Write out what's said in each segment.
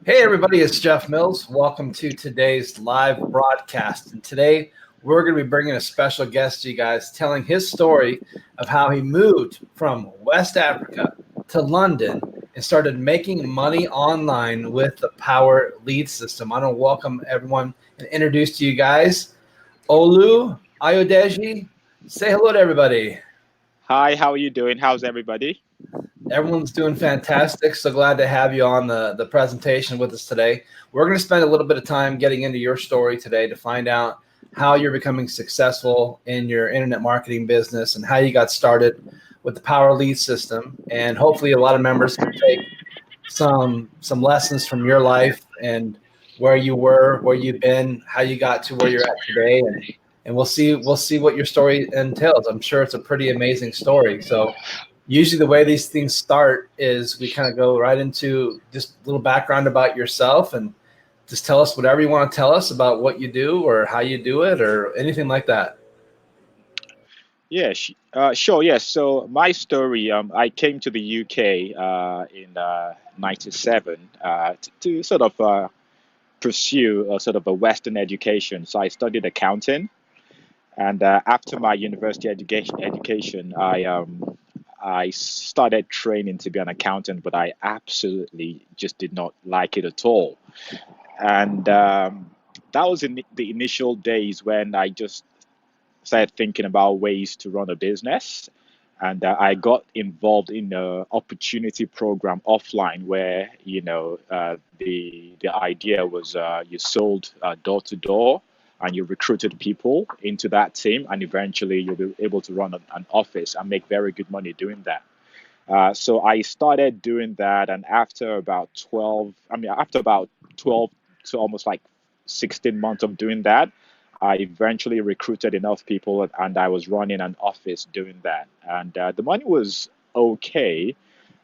Hey, everybody, it's Jeff Mills. Welcome to today's live broadcast. And today we're going to be bringing a special guest to you guys, telling his story of how he moved from West Africa to London and started making money online with the Power Lead System. I want to welcome everyone and introduce to you guys Olu Ayodeji. Say hello to everybody. Hi, how are you doing? How's everybody? Everyone's doing fantastic. So glad to have you on the presentation with us today. We're going to spend a little bit of time getting into your story today to find out how you're becoming successful in your internet marketing business and how you got started with the Power Lead System. And hopefully a lot of members can take some lessons from your life and where you were, where you've been, how you got to where you're at today, and we'll see what your story entails. I'm sure it's a pretty amazing story. So usually the way these things start is we kind of go right into just a little background about yourself and just tell us whatever you want to tell us about what you do or how you do it or anything like that. Yeah, sure. Yes. So my story, I came to the UK in '97 to sort of pursue a sort of a Western education. So I studied accounting, and after my university education, I started training to be an accountant, but I absolutely just did not like it at all. And that was in the initial days when I just started thinking about ways to run a business. And I got involved in an opportunity program offline where, the idea was you sold door to door and you recruited people into that team. And eventually you'll be able to run an office and make very good money doing that. So I started doing that. And after about 12 to almost like 16 months of doing that, I eventually recruited enough people and I was running an office doing that. And the money was okay.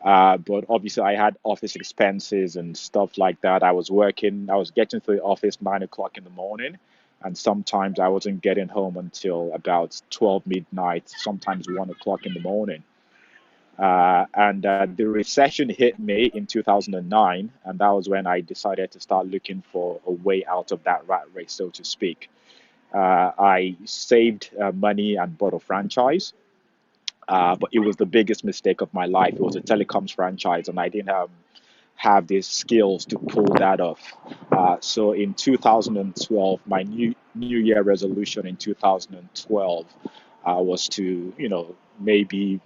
But obviously, I had office expenses and stuff like that. I was getting to the office 9 o'clock in the morning. And sometimes I wasn't getting home until about 12 midnight, sometimes 1 o'clock in the morning. And the recession hit me in 2009. And that was when I decided to start looking for a way out of that rat race, so to speak. I saved money and bought a franchise, but it was the biggest mistake of my life. It was a telecoms franchise, and I didn't have the skills to pull that off. So in 2012, my New Year resolution in 2012 was to, maybe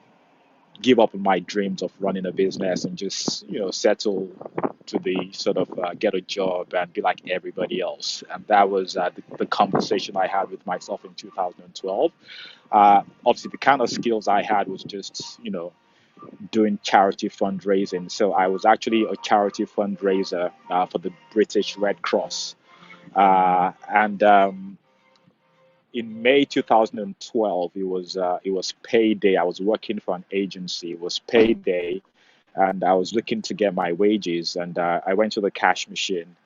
give up on my dreams of running a business and just settle to the sort of get a job and be like everybody else. And that was the conversation I had with myself in 2012. Obviously the kind of skills I had was just doing charity fundraising. So I was actually a charity fundraiser for the British Red Cross. And In May 2012, it was payday. I was working for an agency. It was payday, and I was looking to get my wages. And I went to the cash machine,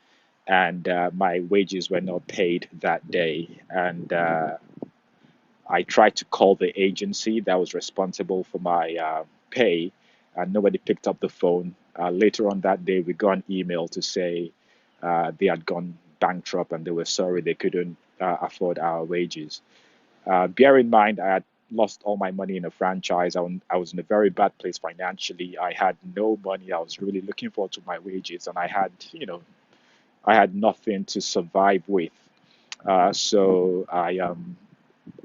and my wages were not paid that day. And I tried to call the agency that was responsible for my pay, and nobody picked up the phone. Later on that day, we got an email to say they had gone bankrupt and they were sorry they couldn't afford our wages. Bear in mind, I had lost all my money in a franchise. I was in a very bad place financially. I had no money. I was really looking forward to my wages, and I had nothing to survive with. So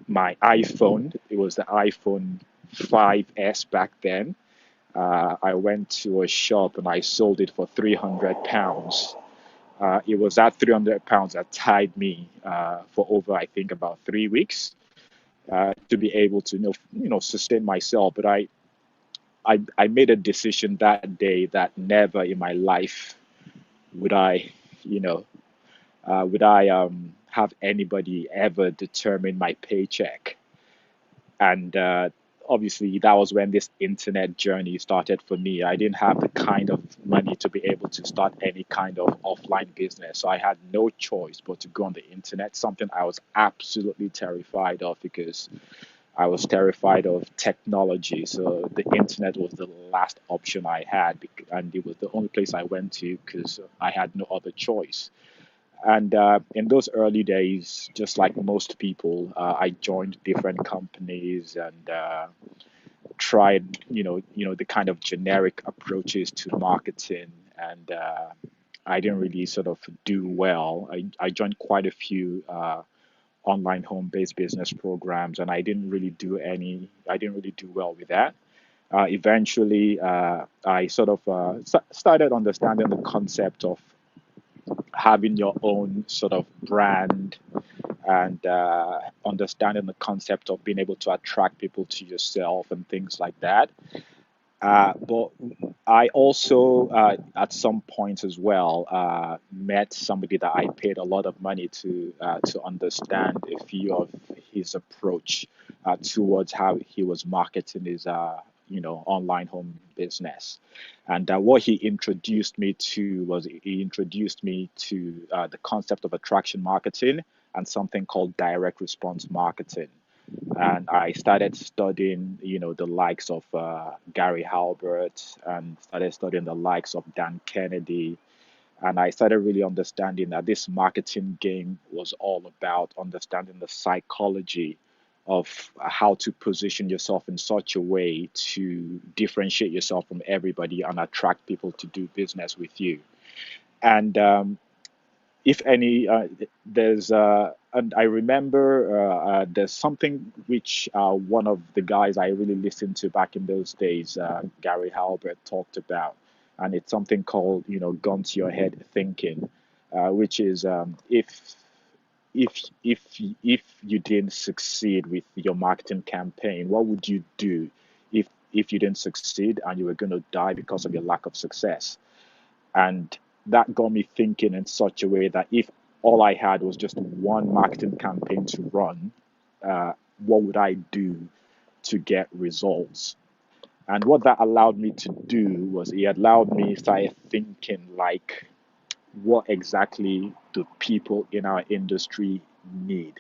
my iPhone, it was the iPhone 5S back then. I went to a shop and I sold it for £300. It was that £300 that tied me for over, I think, about 3 weeks to be able to, sustain myself. But I made a decision that day that never in my life would I, you know, would I have anybody ever determine my paycheck. And obviously, that was when this internet journey started for me. I didn't have the kind of money to be able to start any kind of offline business. So I had no choice but to go on the internet, something I was absolutely terrified of because I was terrified of technology, so the internet was the last option I had, and it was the only place I went to because I had no other choice. And in those early days, just like most people, I joined different companies and tried, the kind of generic approaches to marketing, and I didn't really sort of do well. I joined quite a few online home-based business programs, and I didn't really do well with that. Eventually, I sort of started understanding the concept of having your own sort of brand and understanding the concept of being able to attract people to yourself and things like that. But I also, at some point as well, met somebody that I paid a lot of money to understand a few of his approach towards how he was marketing his, online home business. And what he introduced me to was he introduced me to the concept of attraction marketing and something called direct response marketing. And I started studying, the likes of Gary Halbert, and started studying the likes of Dan Kennedy. And I started really understanding that this marketing game was all about understanding the psychology of how to position yourself in such a way to differentiate yourself from everybody and attract people to do business with you. And if any, and I remember there's something which one of the guys I really listened to back in those days, Gary Halbert, talked about, and it's something called, gun to your head thinking, which is if you didn't succeed with your marketing campaign, what would you do if you didn't succeed and you were going to die because of your lack of success? And that got me thinking in such a way that if all I had was just one marketing campaign to run, what would I do to get results? And what that allowed me to do was it allowed me to start thinking like, what exactly do people in our industry need?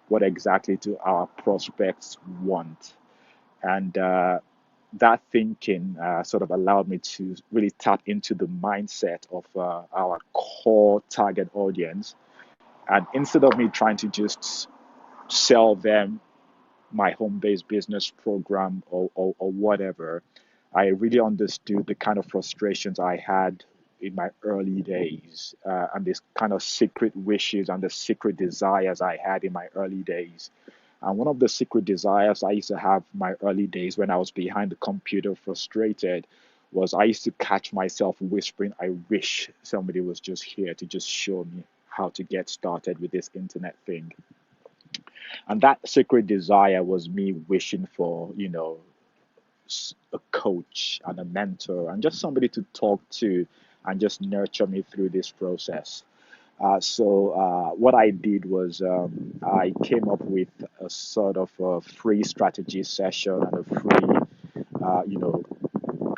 What exactly do our prospects want? And that thinking sort of allowed me to really tap into the mindset of our core target audience. And instead of me trying to just sell them my home-based business program or whatever, I really understood the kind of frustrations I had in my early days and this kind of secret wishes and the secret desires I had in my early days. And one of the secret desires I used to have in my early days when I was behind the computer frustrated was I used to catch myself whispering, I wish somebody was just here to just show me how to get started with this internet thing. And that secret desire was me wishing for, a coach and a mentor and just somebody to talk to and just nurture me through this process. So what I did was I came up with a sort of a free strategy session and a free,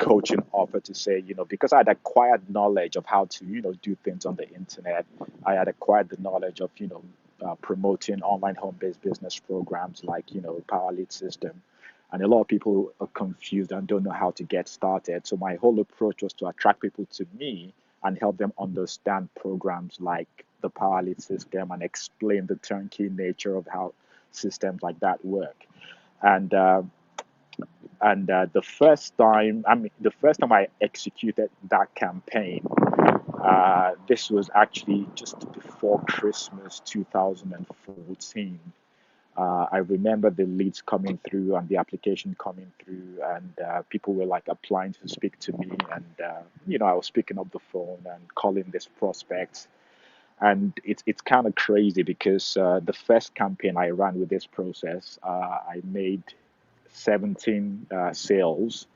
coaching offer to say, because I had acquired knowledge of how to, do things on the internet. I had acquired the knowledge of, promoting online home-based business programs like, Power Lead System. And a lot of people are confused and don't know how to get started. So my whole approach was to attract people to me and help them understand programs like the Power Lead System and explain the turnkey nature of how systems like that work. And the first time I executed that campaign, this was actually just before Christmas 2014. I remember the leads coming through and the application coming through, and people were like applying to speak to me, and I was picking up the phone and calling this prospects, and it's kind of crazy because the first campaign I ran with this process, I made 17 sales,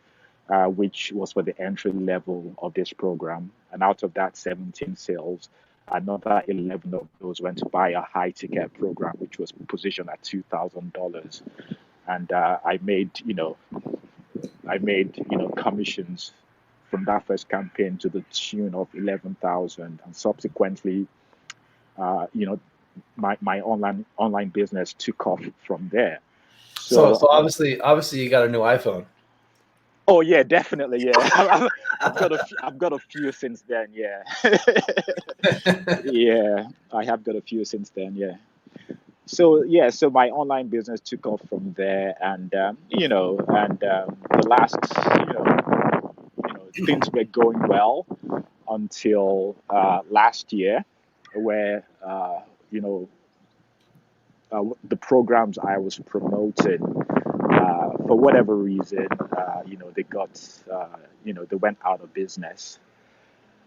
which was for the entry level of this program. And out of that 17 sales, another 11 of those went to buy a high ticket program, which was positioned at $2,000. And I made commissions from that first campaign to the tune of 11,000. And subsequently, uh, you know, my online business took off from there. So So obviously you got a new iPhone. oh yeah, definitely, yeah. I've got a few since then, yeah. Yeah, I have got a few since then, yeah. So yeah, so my online business took off from there, and the last, things were going well until last year, where you know the programs I was promoting, for whatever reason, they got, they went out of business.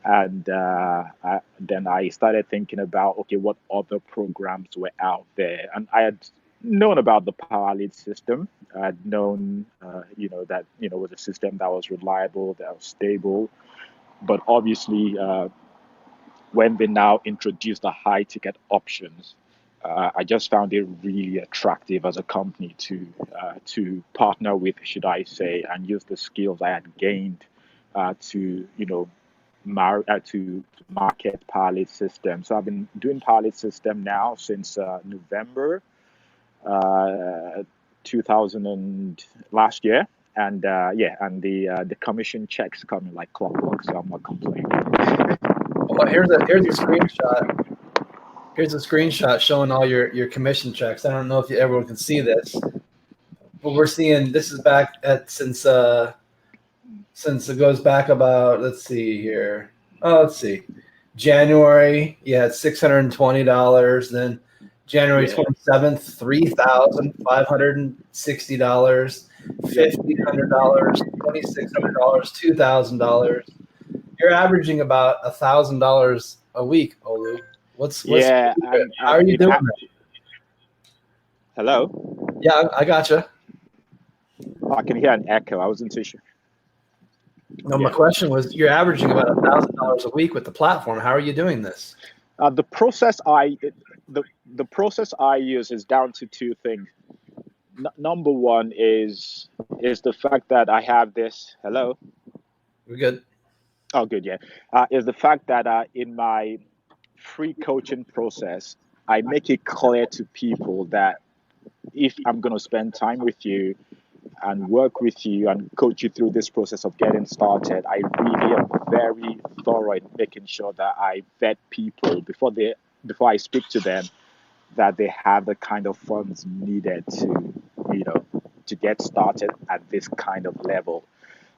And then I started thinking about, okay, what other programs were out there. And I had known about the Power Lead system. I had known, that, was a system that was reliable, that was stable. But obviously, when they now introduced the high ticket options, I just found it really attractive as a company to partner with, should I say, and use the skills I had gained to to market Pilot System. So I've been doing Pilot System now since November uh, 2000 and last year, and and the commission checks coming like clockwork, so I'm not complaining. Well, here's a screenshot. Here's a screenshot showing all your commission checks. I don't know if everyone can see this, but we're seeing this is back at since it goes back about, let's see here. Oh, let's see. January, you had $620. Then January Yeah, 27th, $3,560, yeah, $1,500, $2,600, $2,000. You're averaging about $1,000 a week, Olu. What's yeah, how and are you doing that? hello. Yeah, I gotcha. Oh, I can hear an echo. I wasn't too sure. No, my Yeah. question was, you're averaging about $1,000 a week with the platform. How are you doing this? The process the process I use is down to two things. Number one is the fact that I have this. Hello. We're good. Oh, good. Yeah. Is the fact that in my free coaching process, I make it clear to people that if I'm going to spend time with you and work with you and coach you through this process of getting started, I really am very thorough in making sure that I vet people before I speak to them, that they have the kind of funds needed you know, to get started at this kind of level.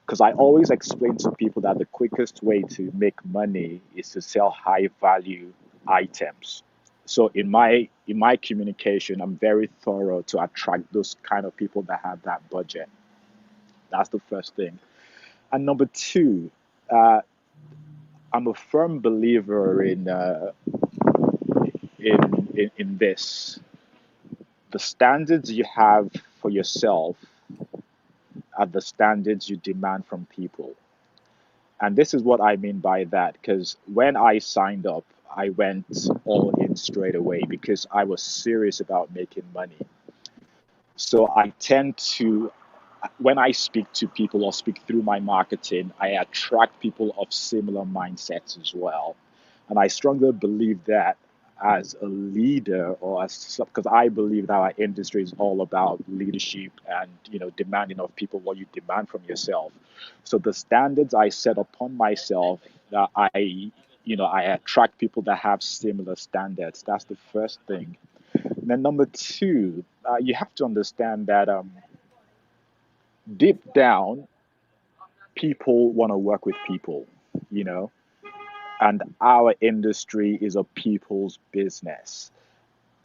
Because I always explain to people that the quickest way to make money is to sell high value items. So in my communication, I'm very thorough to attract those kind of people that have that budget. That's the first thing. And number two, uh, I'm a firm believer in this. The standards you have for yourself are the standards you demand from people. And this is what I mean by that, because when I signed up, I went all in straight away because I was serious about making money. So I tend to, when I speak to people or speak through my marketing, I attract people of similar mindsets as well. And I strongly believe that as a leader, or as, because I believe that our industry is all about leadership and demanding of people what you demand from yourself. So the standards I set upon myself, that I attract people that have similar standards. That's the first thing. And then number two, you have to understand that deep down, people want to work with people, you know, and our industry is a people's business.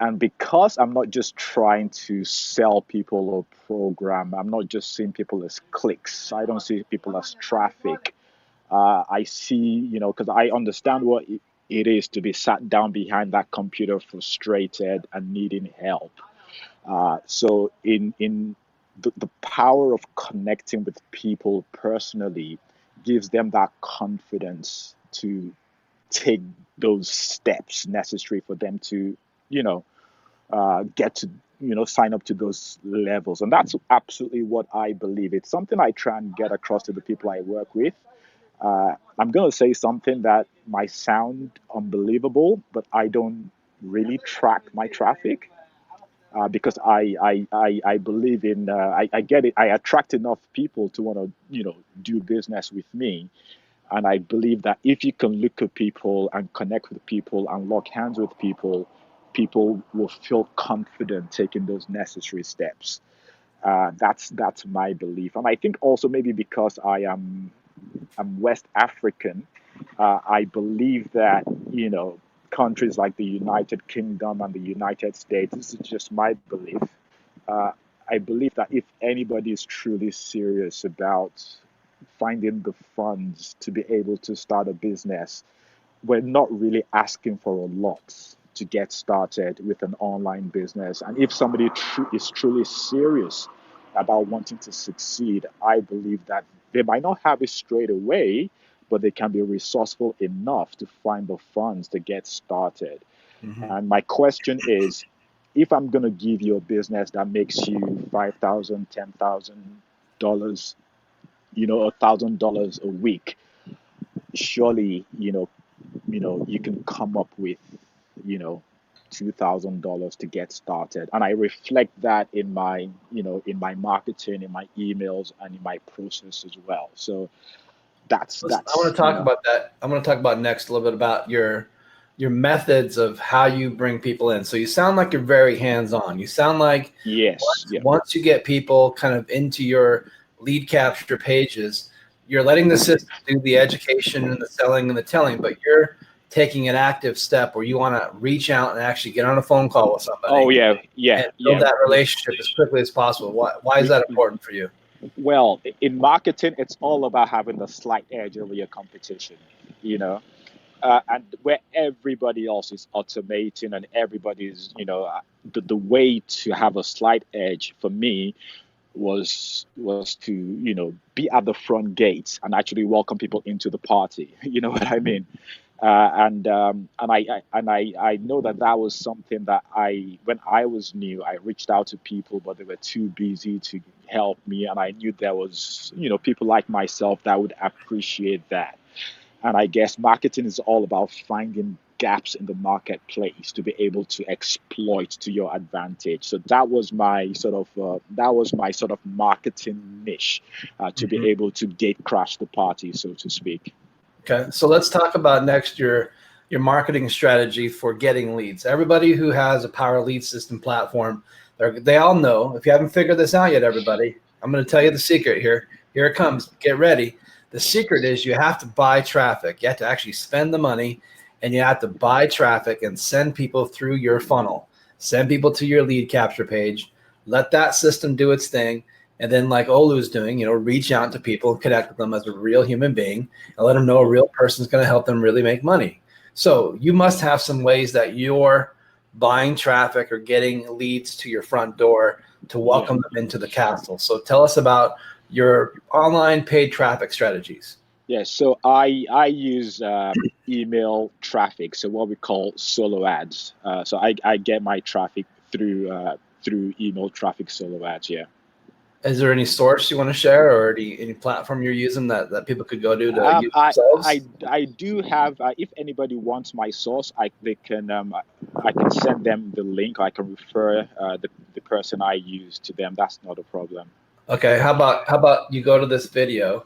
And because I'm not just trying to sell people a program, I'm not just seeing people as clicks. I don't see people as traffic. I see, because I understand what it is to be sat down behind that computer, frustrated and needing help. So in the power of connecting with people personally gives them that confidence to take those steps necessary for them to, you know, get to, sign up to those levels. And that's absolutely what I believe. It's something I try and get across to the people I work with. I'm going to say something that might sound unbelievable, but I don't really track my traffic. because I believe in I get it. I attract enough people to want to do business with me, and I believe that if you can look at people and connect with people and lock hands with people, people will feel confident taking those necessary steps. That's my belief, and I think also maybe because I'm West African, I believe that countries like the United Kingdom and the United States. This is just my belief. Uh, I believe that if anybody is truly serious about finding the funds to be able to start a business, we're not really asking for a lot to get started with an online business. And if somebody is truly serious about wanting to succeed, I believe that they might not have it straight away, but they can be resourceful enough to find the funds to get started. Mm-hmm. And my question is, if I'm going to give you a business that makes you $5,000, $10,000, $1,000 a week, surely you can come up with you know $2,000 to get started, and I reflect that in my in my marketing, in my emails, and in my process as well. So that's I want that's to talk about that. I want to talk about next a little bit about your methods of how you bring people in. So you sound like you're very hands-on. You sound like yes, yeah, once you get people kind of into your lead capture pages, you're letting the system do the education and the selling and the telling, but you're taking an active step where you want to reach out and actually get on a phone call with oh somebody yeah, and yeah, build yeah. that relationship as quickly as possible. Why is that important for you? Well, in marketing, it's all about having the slight edge over your competition. You know, and where everybody else is automating and everybody's, the way to have a slight edge for me was to be at the front gate and actually welcome people into the party. You know what I mean? And I know that that was something that when I was new, I reached out to people, but they were too busy to help me, and I knew there was people like myself that would appreciate that. And I guess marketing is all about finding gaps in the marketplace to be able to exploit to your advantage. So that was my sort of marketing niche, to be Mhm. able to gate crash the party, so to speak. Okay, so let's talk about next your marketing strategy for getting leads. Everybody who has a Power Lead System platform, they all know. If you haven't figured this out yet, everybody, I'm going to tell you the secret here. Here it comes. Get ready. The secret is you have to buy traffic. You have to actually spend the money, and you have to buy traffic and send people through your funnel. Send people to your lead capture page. Let that system do its thing. And then, like Olu's doing, reach out to people and connect with them as a real human being and let them know a real person is going to help them really make money. So you must have some ways that you're buying traffic or getting leads to your front door to Yeah. welcome them into the castle. So tell us about your online paid traffic strategies. Yeah, so I use email traffic, so what we call solo ads. So I get my traffic through email traffic, solo ads. Yeah. Is there any source you want to share or any platform you're using that people could go to Um, use I themselves? I do have. If anybody wants my source, I can send them the link. Or I can refer the person I use to them. That's not a problem. Okay, how about you go to this video?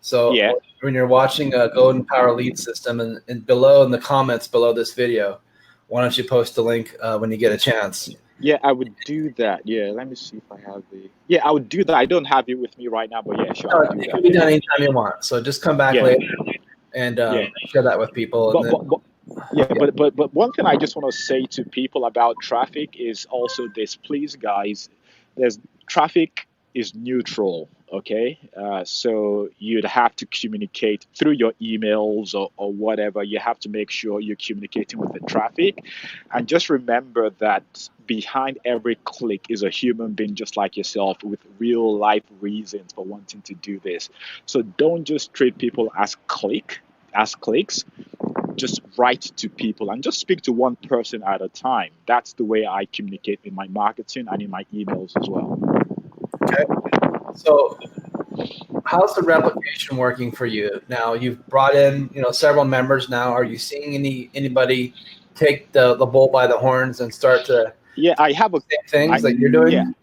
So Yeah. when you're watching a Golden Power Lead System, and below in the comments below this video, why don't you post the link when you get a chance? Yeah, I would do that. Yeah, let me see if I have the. Yeah, I would do that. I don't have it with me right now, but yeah, sure, I would do It can that. be Yeah. done anytime you want. So just come back Yeah. later and Yeah. share that with people. And But then, but, but yeah, yeah, but one thing I just want to say to people about traffic is also this, please, guys. There's traffic is neutral, okay? So you'd have to communicate through your emails or whatever. You have to make sure you're communicating with the traffic, and just remember that behind every click is a human being just like yourself with real life reasons for wanting to do this. So don't just treat people as clicks. Just write to people and just speak to one person at a time. That's the way I communicate in my marketing and in my emails as well. okay. So how's the replication working for you now? You've brought in several members now. Are you seeing anybody take the bull by the horns and start to Yeah, I have a. Same things I that you're Yeah. doing?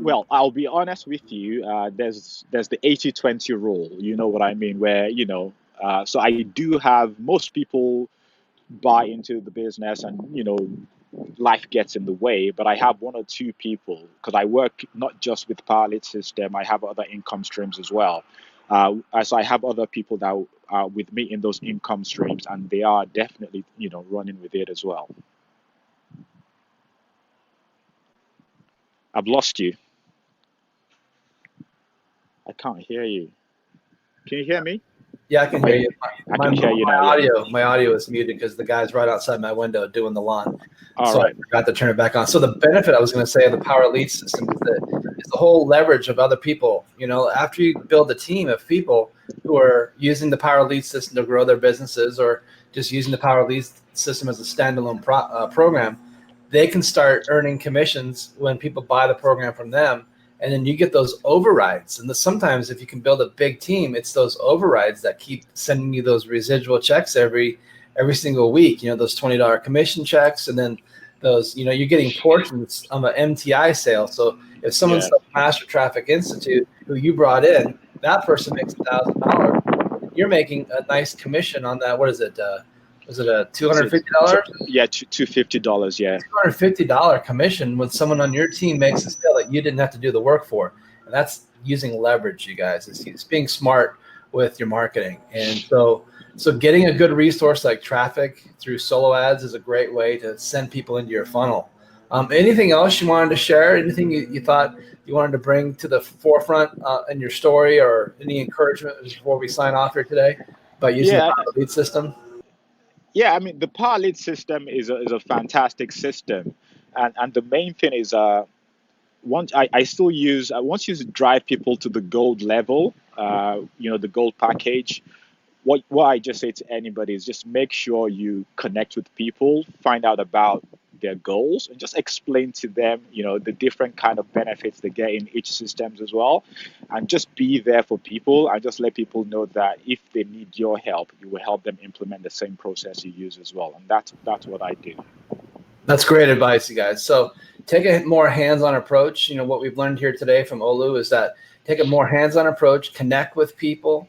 Well, I'll be honest with you. There's the 80/20 rule. You know what I mean? Where so I do have most people buy into the business, and life gets in the way. But I have one or two people, because I work not just with Power Lead System. I have other income streams as well. As I have other people that are with me in those income streams, and they are definitely running with it as well. I've lost you. I can't hear you. Can you hear me? Yeah, I can Oh, hear yeah, you. I My, can my, hear you now. my Yeah. audio, my audio is muted because the guy's right outside my window doing the lawn. All So I right. forgot to turn it back on. So the benefit I was going to say of the Power Lead system is the whole leverage of other people. After you build a team of people who are using the Power Lead system to grow their businesses, or just using the Power Lead system as a standalone program, they can start earning commissions when people buy the program from them. And then you get those overrides. And sometimes if you can build a big team, it's those overrides that keep sending you those residual checks every single week. Those $20 commission checks, and then those, you're getting portions of an MTI sale. So if someone's Yeah. like Master Traffic Institute, who you brought in, that person makes $1,000. You're making a nice commission on that. What is it? Was it a So, $250? yeah, $250. Yeah. $250 commission when someone on your team makes a sale that you didn't have to do the work for. And that's using leverage, you guys. It's being smart with your marketing. And so getting a good resource like traffic through solo ads is a great way to send people into your funnel. Anything else you wanted to share? Anything you thought you wanted to bring to the forefront in your story, or any encouragement before we sign off here today about using the Yeah. Power Lead system? Yeah. I mean, the Power Lead system is a fantastic system, and the main thing is once I still use once you drive people to the gold level, the gold package. What I just say to anybody is just make sure you connect with people, find out about their goals, and just explain to them, the different kind of benefits they get in each systems as well, and just be there for people, and just let people know that if they need your help, you will help them implement the same process you use as well, and that's what I do. That's great advice, you guys. So take a more hands-on approach. What we've learned here today from Olu is that take a more hands-on approach, connect with people,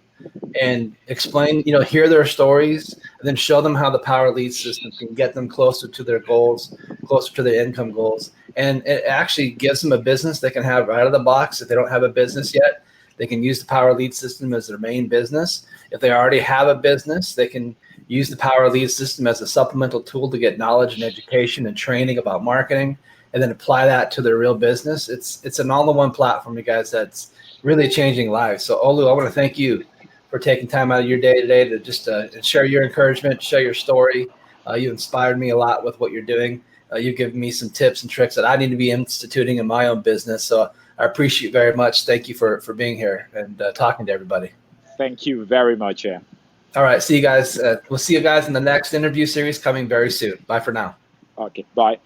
and explain, hear their stories, and then show them how the Power Lead system can get them closer to their goals, closer to their income goals. And it actually gives them a business they can have right out of the box. If they don't have a business yet, they can use the Power Lead system as their main business. If they already have a business, they can use the Power Lead system as a supplemental tool to get knowledge and education and training about marketing, and then apply that to their real business. It's an all-in-one platform, you guys, that's really changing lives. So Olu, I want to thank you for taking time out of your day today to just share your encouragement, share your story. You inspired me a lot with what you're doing. You've given me some tips and tricks that I need to be instituting in my own business. So I appreciate you very much. Thank you for being here and talking to everybody. Thank you very much. Yeah. All right. See you guys. We'll see you guys in the next interview series coming very soon. Bye for now. Okay. Bye.